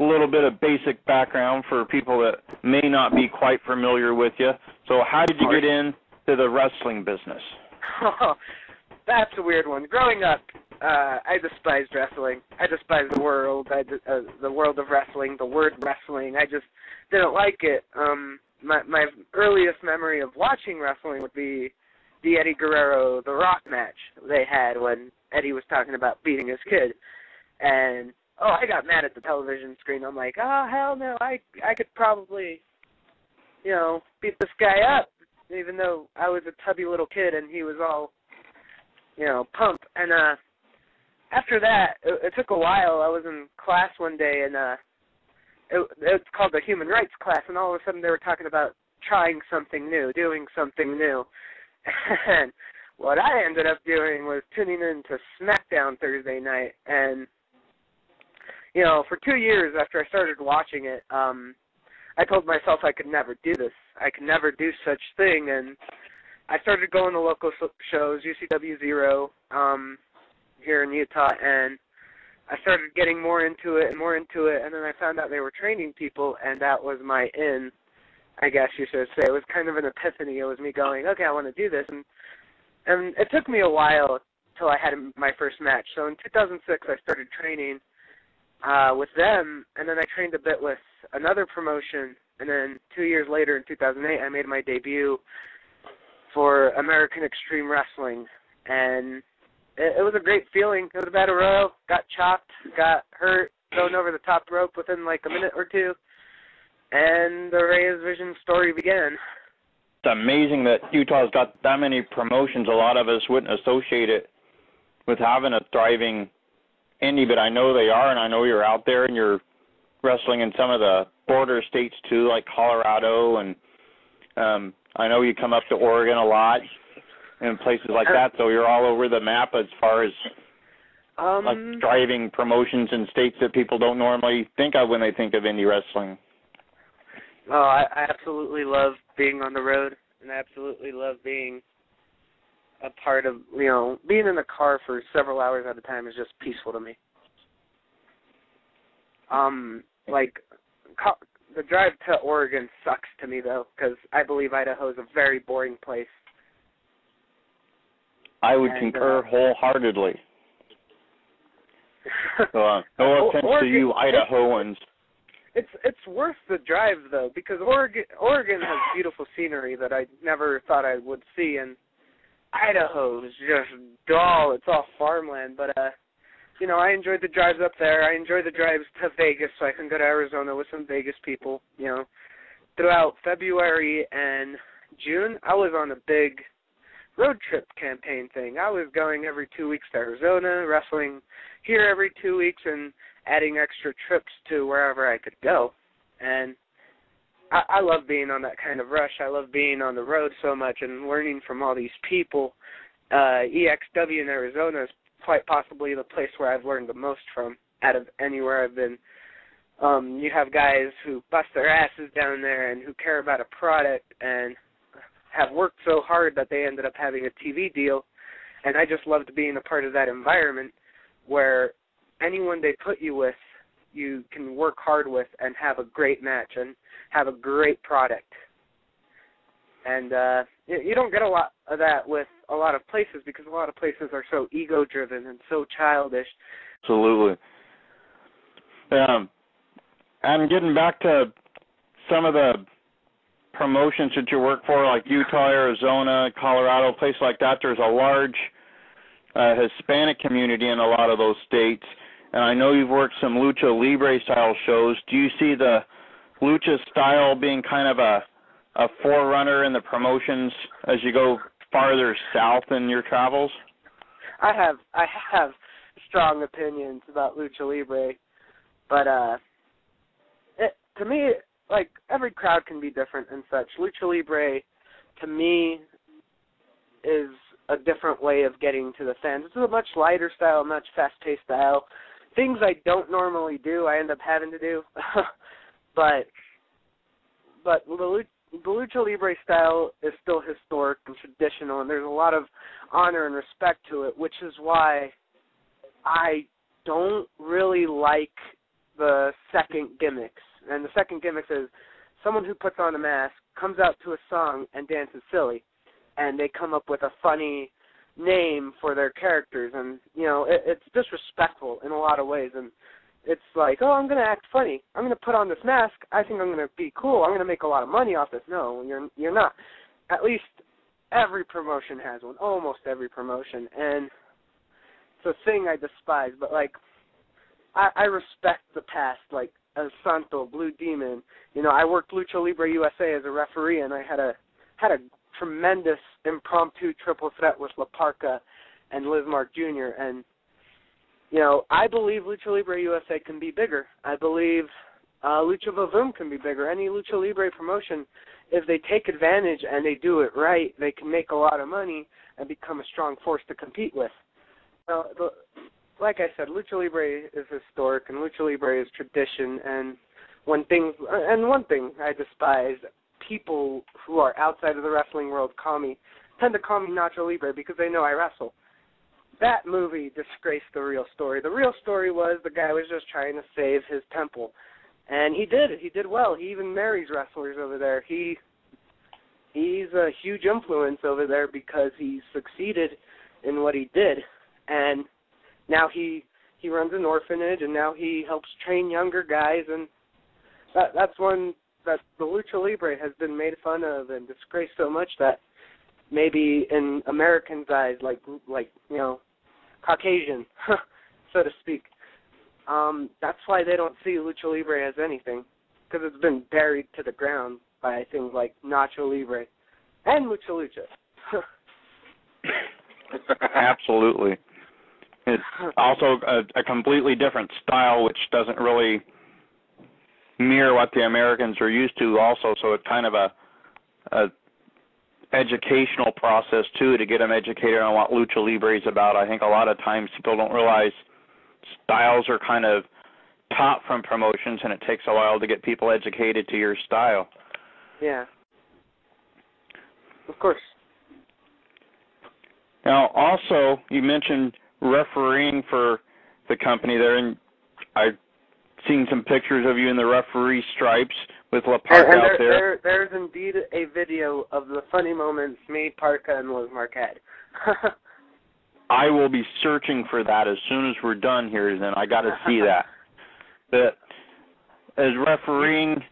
a little bit of basic background for people that may not be quite familiar with you. So how did you get into the wrestling business? Oh, that's a weird one. Growing up, I despised wrestling. I despised the world, the world of wrestling, the word wrestling. I just didn't like it. My earliest memory of watching wrestling would be the Eddie Guerrero, The Rock match they had when Eddie was talking about beating his kid. And, I got mad at the television screen. I'm like, oh, hell no, I could probably, beat this guy up, even though I was a tubby little kid and he was all, pumped. And after that, it took a while. I was in class one day, and it's called the Human Rights class, and all of a sudden they were talking about trying something new, doing something new. And what I ended up doing was tuning in to SmackDown Thursday night. And, for 2 years after I started watching it, I told myself I could never do this. I could never do such thing. And I started going to local shows, UCW Zero, here in Utah, and I started getting more into it, and then I found out they were training people, and that was my in, I guess you should say. It was kind of an epiphany. It was me going, okay, I want to do this, and it took me a while till I had my first match. So in 2006, I started training with them, and then I trained a bit with another promotion, and then 2 years later, in 2008, I made my debut for American Extreme Wrestling, and it was a great feeling. It was a battle royal, got chopped, got hurt, thrown over the top rope within like a minute or two, and the Reyes Vision story began. It's amazing that Utah's got that many promotions. A lot of us wouldn't associate it with having a thriving indie, but I know they are, and I know you're out there and you're wrestling in some of the border states too, like Colorado, and I know you come up to Oregon a lot and places like that, so you're all over the map as far as like thriving promotions in states that people don't normally think of when they think of indie wrestling. Oh, I absolutely love being on the road, and I absolutely love being a part of, being in the car for several hours at a time is just peaceful to me. The drive to Oregon sucks to me, though, because I believe Idaho is a very boring place. I would concur wholeheartely. So, no offense to you Idahoans. It's worth the drive, though, because Oregon has beautiful scenery that I never thought I would see, and Idaho is just dull. It's all farmland, but I enjoyed the drives up there. I enjoyed the drives to Vegas so I can go to Arizona with some Vegas people. Throughout February and June, I was on a big road trip campaign thing. I was going every 2 weeks to Arizona, wrestling here every 2 weeks, and adding extra trips to wherever I could go. And I love being on that kind of rush. I love being on the road so much and learning from all these people. EXW in Arizona is quite possibly the place where I've learned the most from out of anywhere I've been. You have guys who bust their asses down there and who care about a product and have worked so hard that they ended up having a TV deal, and I just loved being a part of that environment where anyone they put you with, you can work hard with and have a great match and have a great product. And you don't get a lot of that with a lot of places because a lot of places are so ego-driven and so childish. Absolutely. I'm getting back to some of the promotions that you work for, like Utah, Arizona, Colorado, places like that. There's a large Hispanic community in a lot of those states, and I know you've worked some lucha libre style shows. Do you see the lucha style being kind of a forerunner in the promotions as you go farther south in your travels? I have strong opinions about lucha libre, but to me, like, every crowd can be different and such. Lucha libre, to me, is a different way of getting to the fans. It's a much lighter style, much fast-paced style. Things I don't normally do, I end up having to do. but the Lucha Libre style is still historic and traditional, and there's a lot of honor and respect to it, which is why I don't really like the second gimmicks. And the second gimmick is someone who puts on a mask, comes out to a song, and dances silly. And they come up with a funny name for their characters. And, it's disrespectful in a lot of ways. And it's like, oh, I'm going to act funny. I'm going to put on this mask. I think I'm going to be cool. I'm going to make a lot of money off this. No, you're not. At least every promotion has one, almost every promotion. And it's a thing I despise. But, I respect the past, like El Santo, Blue Demon. I worked Lucha Libre USA as a referee, and I had a tremendous impromptu triple threat with La Parca and Liv Mark Jr., and I believe Lucha Libre USA can be bigger. I believe Lucha Vavoom can be bigger. Any Lucha Libre promotion, if they take advantage and they do it right, they can make a lot of money and become a strong force to compete with. Like I said, Lucha Libre is historic, and Lucha Libre is tradition, and one thing I despise, people who are outside of the wrestling world tend to call me Nacho Libre because they know I wrestle. That movie disgraced the real story. The real story was the guy was just trying to save his temple. And he did. He did well. He even marries wrestlers over there. He's a huge influence over there because he succeeded in what he did. And now he runs an orphanage, and now he helps train younger guys. And that's one that the Lucha Libre has been made fun of and disgraced so much that maybe in Americans' eyes, like Caucasian, so to speak. That's why they don't see Lucha Libre as anything, because it's been buried to the ground by things like Nacho Libre and Lucha Lucha. Absolutely. It's also a completely different style, which doesn't really mirror what the Americans are used to also, so it's kind of a educational process, too, to get them educated on what Lucha Libre is about. I think a lot of times people don't realize styles are kind of taught from promotions, and it takes a while to get people educated to your style. Yeah. Of course. Now, also, you mentioned refereeing for the company there, and I've seen some pictures of you in the referee stripes with La Parca out there. There's indeed a video of the funny moments me, Parca, and Liz Marquette. I will be searching for that as soon as we're done here, then. I got to see that. But is refereeing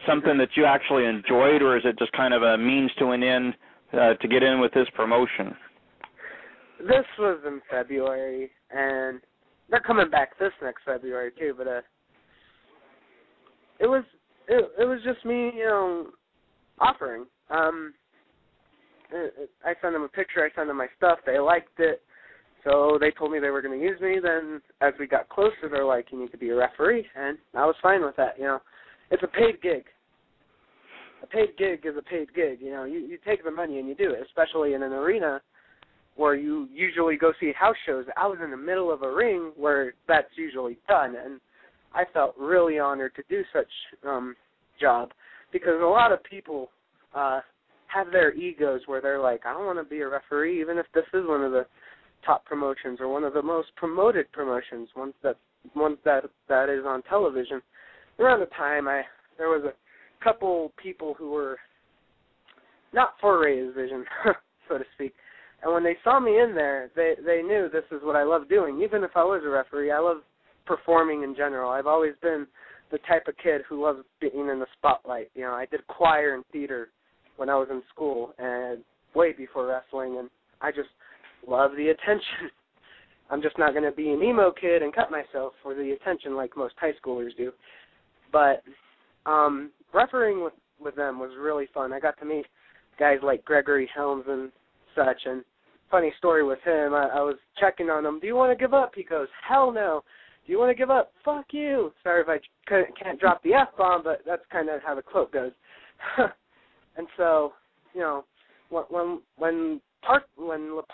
something that you actually enjoyed, or is it just kind of a means to an end to get in with this promotion? This was in February, and they're coming back this next February too. But it was just me, offering. I sent them a picture. I sent them my stuff. They liked it, so they told me they were going to use me. Then, as we got closer, they're like, "You need to be a referee," and I was fine with that. It's a paid gig. A paid gig is a paid gig. You take the money and you do it, especially in an arena where you usually go see house shows. I was in the middle of a ring where that's usually done, and I felt really honored to do such job, because a lot of people have their egos where they're like, I don't want to be a referee, even if this is one of the top promotions or one of the most promoted promotions, ones that is on television. Around the time, there was a couple people who were not for Reyes Vision, so to speak. And when they saw me in there, they knew this is what I love doing. Even if I was a referee, I love performing in general. I've always been the type of kid who loves being in the spotlight. I did choir and theater when I was in school and way before wrestling, and I just love the attention. I'm just not going to be an emo kid and cut myself for the attention like most high schoolers do. But refereeing with them was really fun. I got to meet guys like Gregory Helms and such, and funny story with him, I was checking on him. Do you want to give up? He goes, hell no. Do you want to give up? Fuck you. Sorry if I can't drop the F-bomb, but that's kind of how the quote goes. And so, when La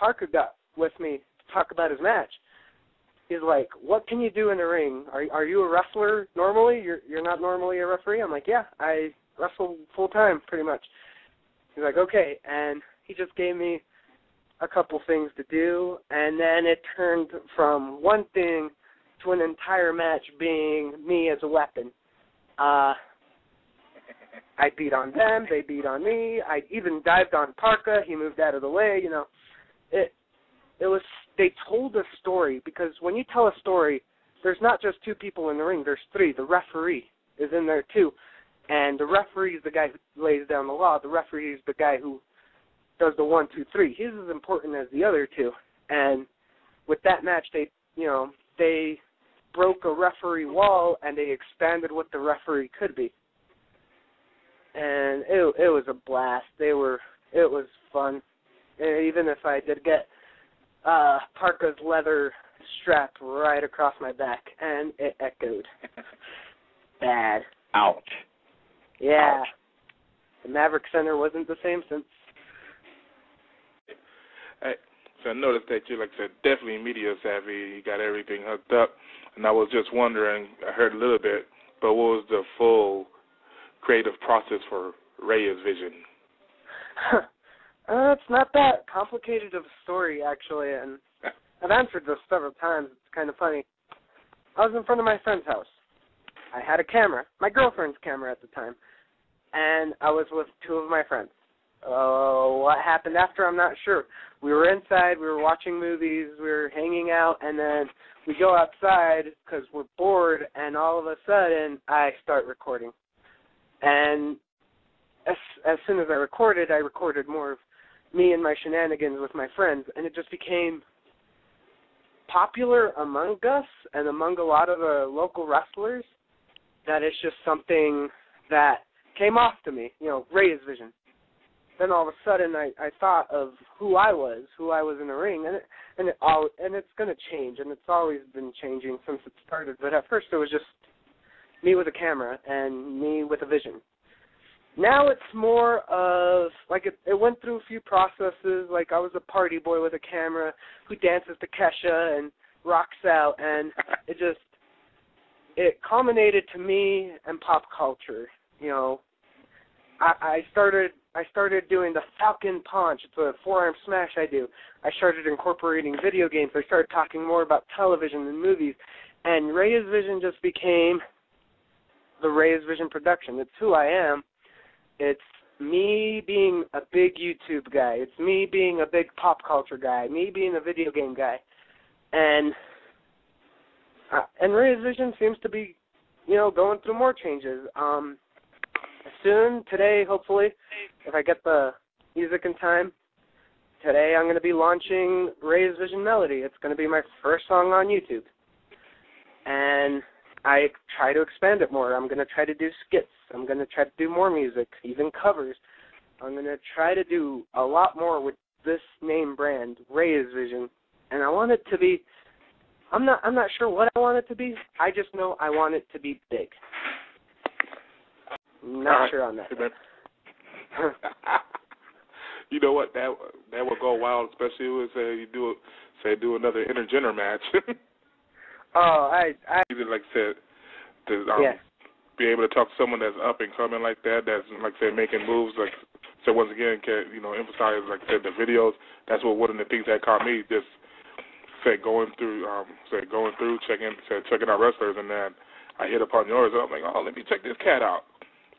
Parca got with me to talk about his match, he's like, what can you do in the ring? Are you a wrestler normally? You're not normally a referee? I'm like, yeah, I wrestle full-time pretty much. He's like, okay. And he just gave me a couple things to do, and then it turned from one thing to an entire match being me as a weapon. I beat on them, they beat on me. I even dived on Parka. He moved out of the way. You know, it was. They told a story, because when you tell a story, there's not just two people in the ring. There's three. The referee is in there too, and the referee is the guy who lays down the law. The referee is the guy who does the 1, 2, 3. He's as important as the other two. And with that match, they broke a referee wall and they expanded what the referee could be. And it was a blast. It was fun. And even if I did get Parka's leather strap right across my back, and it echoed. Bad. Ouch. Yeah. Ouch. The Maverick Center wasn't the same since. So I noticed that you're, like I said, definitely media savvy. You got everything hooked up. And I was just wondering, I heard a little bit, but what was the full creative process for Reyes Vision? It's not that complicated of a story, actually, and I've answered this several times. It's kind of funny. I was in front of my friend's house. I had a camera, my girlfriend's camera at the time, and I was with two of my friends. What happened after, I'm not sure. We were inside, we were watching movies, we were hanging out, and then we go outside because we're bored, and all of a sudden, I start recording. And as soon as I recorded more of me and my shenanigans with my friends, and it just became popular among us and among a lot of the local wrestlers that it's just something that came off to me, Reyes Vision. Then all of a sudden I thought of who I was in the ring, and it's going to change, and it's always been changing since it started. But at first it was just me with a camera and me with a vision. Now it's more of, like, it went through a few processes. Like, I was a party boy with a camera who dances to Kesha and rocks out, and it culminated to me and pop culture. I started doing the Falcon Punch. It's a forearm smash I do. I started incorporating video games. I started talking more about television and movies, and Reyes Vision just became the Reyes Vision production. It's who I am. It's me being a big YouTube guy. It's me being a big pop culture guy. Me being a video game guy. And Reyes Vision seems to be, going through more changes. Soon, today, hopefully, if I get the music in time, today I'm going to be launching Reyes Vision Melody. It's going to be my first song on YouTube. And I try to expand it more. I'm going to try to do skits. I'm going to try to do more music, even covers. I'm going to try to do a lot more with this name brand, Reyes Vision. And I want it to be, I'm not sure what I want it to be. I just know I want it to be big. Not sure on that. You know what? That would go wild, especially with do another intergender match. I like I said, to yeah. be able to talk to someone that's up and coming like that, that's, like I said, making moves, like, so once again, can emphasize, like I said, the videos. That's one of the things that caught me, just going through, checking out wrestlers, and then I hit upon yours, and I'm like, oh, let me check this cat out.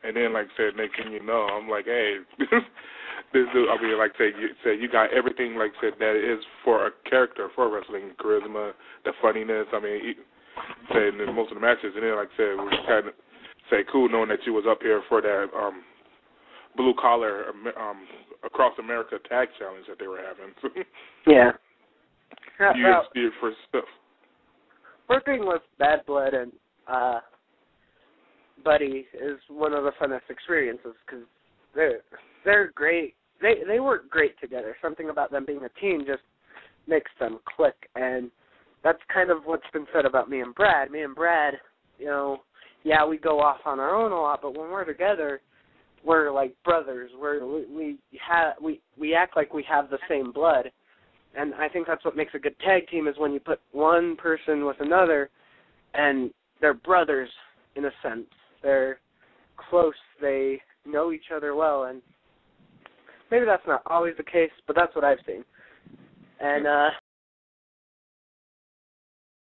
And then, like I said, next thing you know, I'm like, hey, this dude, like I said, you got everything, like I said, that is for a character, for wrestling, charisma, the funniness. In most of the matches, and then, like I said, we kind of cool knowing that you was up here for that blue collar across America tag challenge that they were having. Yeah. You steered for stuff. Working with Bad Blood and Buddy is one of the funnest experiences because they're great. They work great together. Something about them being a team just makes them click, and that's kind of what's been said about me and Brad. Me and Brad, we go off on our own a lot, but when we're together, we're like brothers. We act like we have the same blood, and I think that's what makes a good tag team is when you put one person with another, and they're brothers in a sense. They're close. They know each other well, and maybe that's not always the case, but that's what I've seen. And